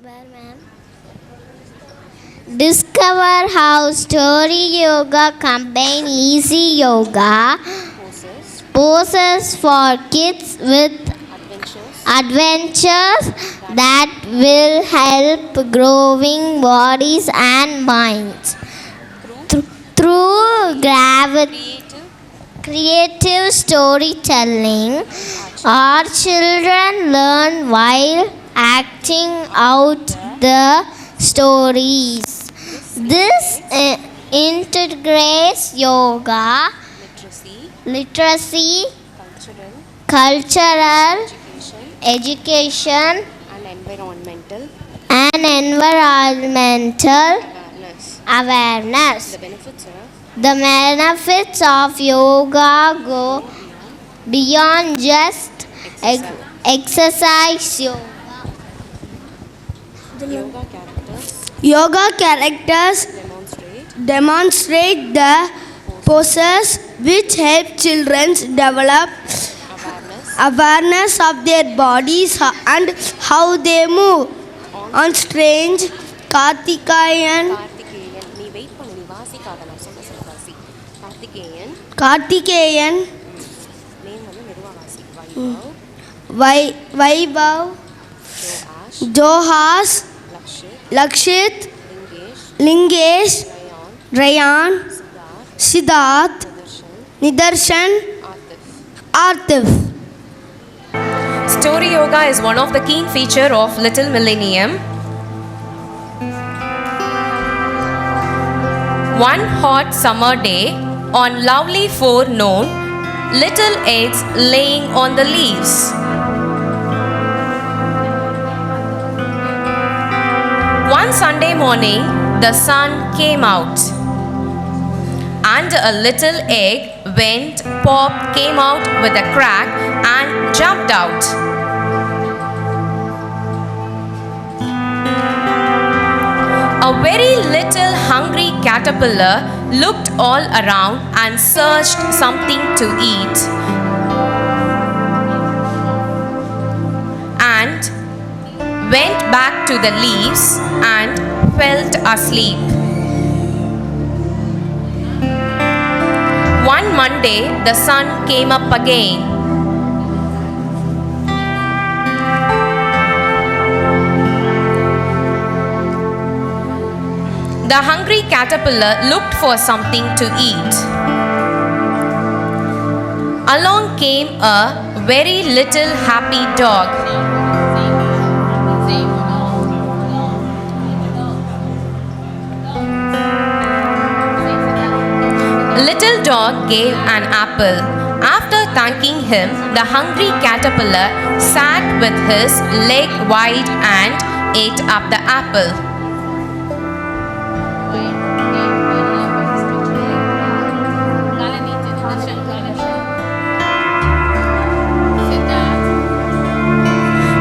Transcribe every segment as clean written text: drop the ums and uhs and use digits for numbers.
Where, ma'am? Discover how story yoga combine easy yoga poses for kids with adventures that will help growing bodies and minds. Through creative storytelling, our children learn while acting out the stories. This integrates yoga, literacy, cultural, education, and environmental awareness. The benefits of yoga go beyond just exercise yoga. Yoga characters demonstrate the poses which help children develop awareness of their bodies and how they move. On stage, Karthikeyan, Vaibhav, Johas, Lakshit, Lingesh, Rayan, Siddharth, Nidarshan, Artif. Story yoga is one of the key features of Little Millennium. One hot summer day, on lovely forenoon, little eggs laying on the leaves. One Sunday morning, the sun came out, and a little egg went pop, came out with a crack and jumped out. A very little hungry caterpillar looked all around and searched something to eat, and went back to the leaves and fell asleep. One Monday, the sun came up again. The hungry caterpillar looked for something to eat. Along came a very little happy dog. Little dog gave an apple. After thanking him, the hungry caterpillar sat with his leg wide and ate up the apple.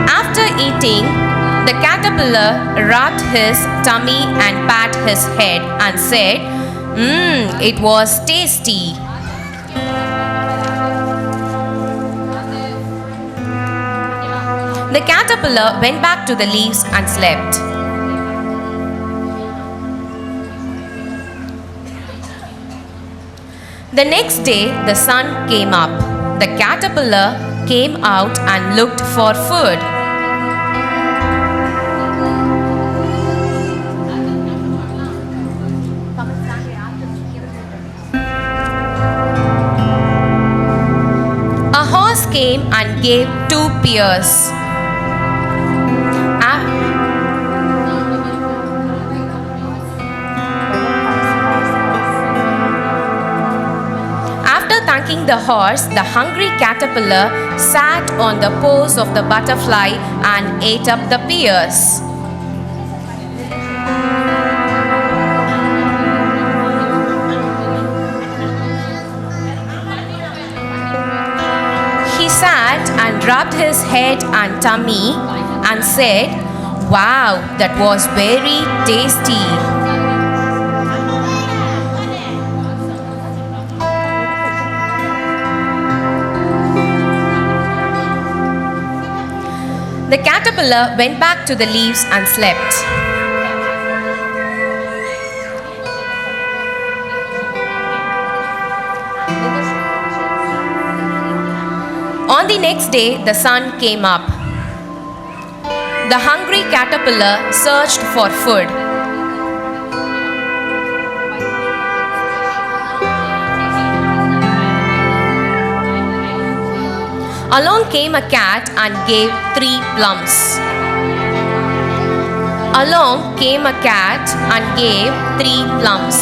After eating, the caterpillar rubbed his tummy and pat his head and said, it was tasty. The caterpillar went back to the leaves and slept. The next day, the sun came up. The caterpillar came out and looked for food. A horse came and gave 2 pears. After thanking the horse, the hungry caterpillar sat on the paws of the butterfly and ate up the pears. He sat and rubbed his head and tummy and said, "Wow, that was very tasty." The caterpillar went back to the leaves and slept. On the next day, the sun came up. The hungry caterpillar searched for food. Along came a cat and gave 3 plums. Along came a cat and gave 3 plums.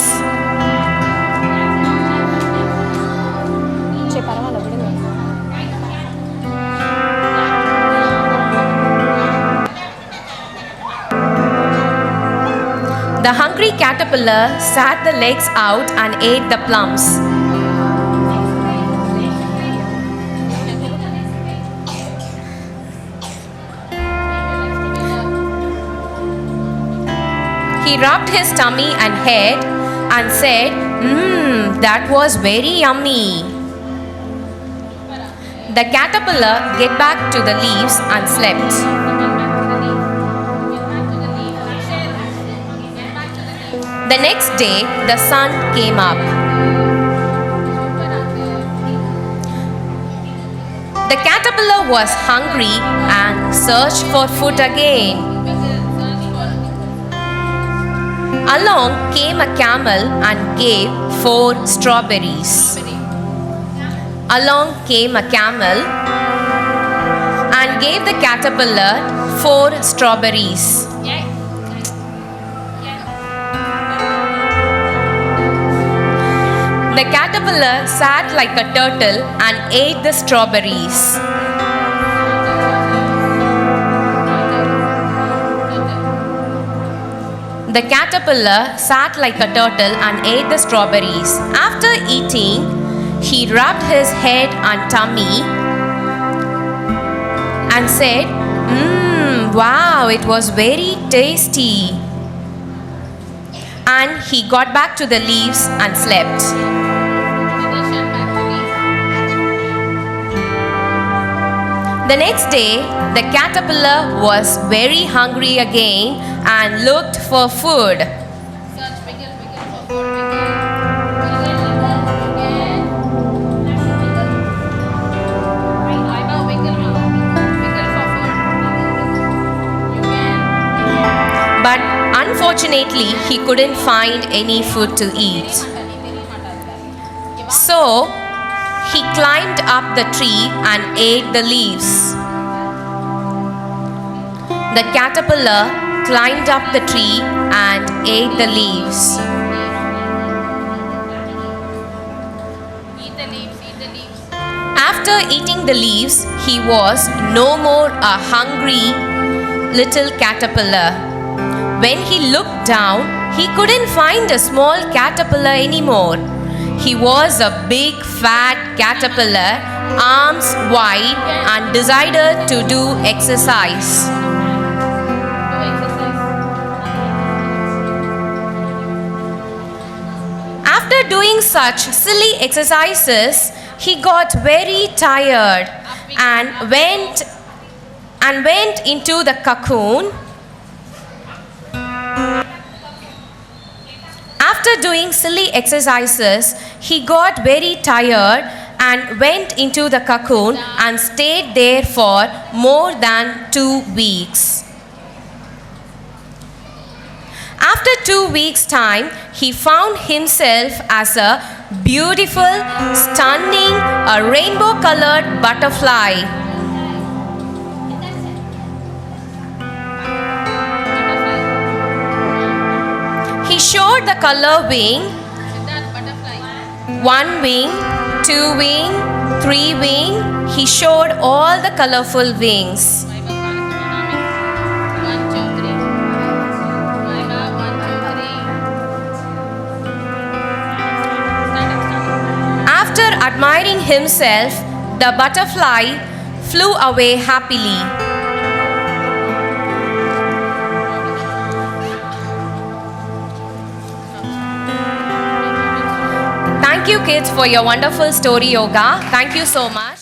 The hungry caterpillar sat the legs out and ate the plums. He rubbed his tummy and head and said, that was very yummy. The caterpillar get back to the leaves and slept. The next day, the sun came up. The caterpillar was hungry and searched for food again. Along came a camel and gave 4 strawberries. Along came a camel and gave the caterpillar 4 strawberries. The caterpillar sat like a turtle and ate the strawberries. The caterpillar sat like a turtle and ate the strawberries. After eating, he rubbed his head and tummy and said, wow, it was very tasty. And he got back to the leaves and slept. The next day, the caterpillar was very hungry again and looked for food. But unfortunately, he couldn't find any food to eat. So, he climbed up the tree and ate the leaves. The caterpillar climbed up the tree and ate the leaves. After eating the leaves, he was no more a hungry little caterpillar. When he looked down, he couldn't find a small caterpillar anymore. He was a big fat caterpillar, arms wide, and decided to do exercise. After doing such silly exercises, he got very tired and went into the cocoon. After doing silly exercises, he got very tired and went into the cocoon and stayed there for more than 2 weeks. After 2 weeks' time, he found himself as a beautiful, stunning, rainbow-colored butterfly. He showed the color wing, 1 wing, 2 wing, 3 wing. He showed all the colorful wings. After admiring himself, the butterfly flew away happily. Thank you, kids, for your wonderful story yoga. Thank you so much.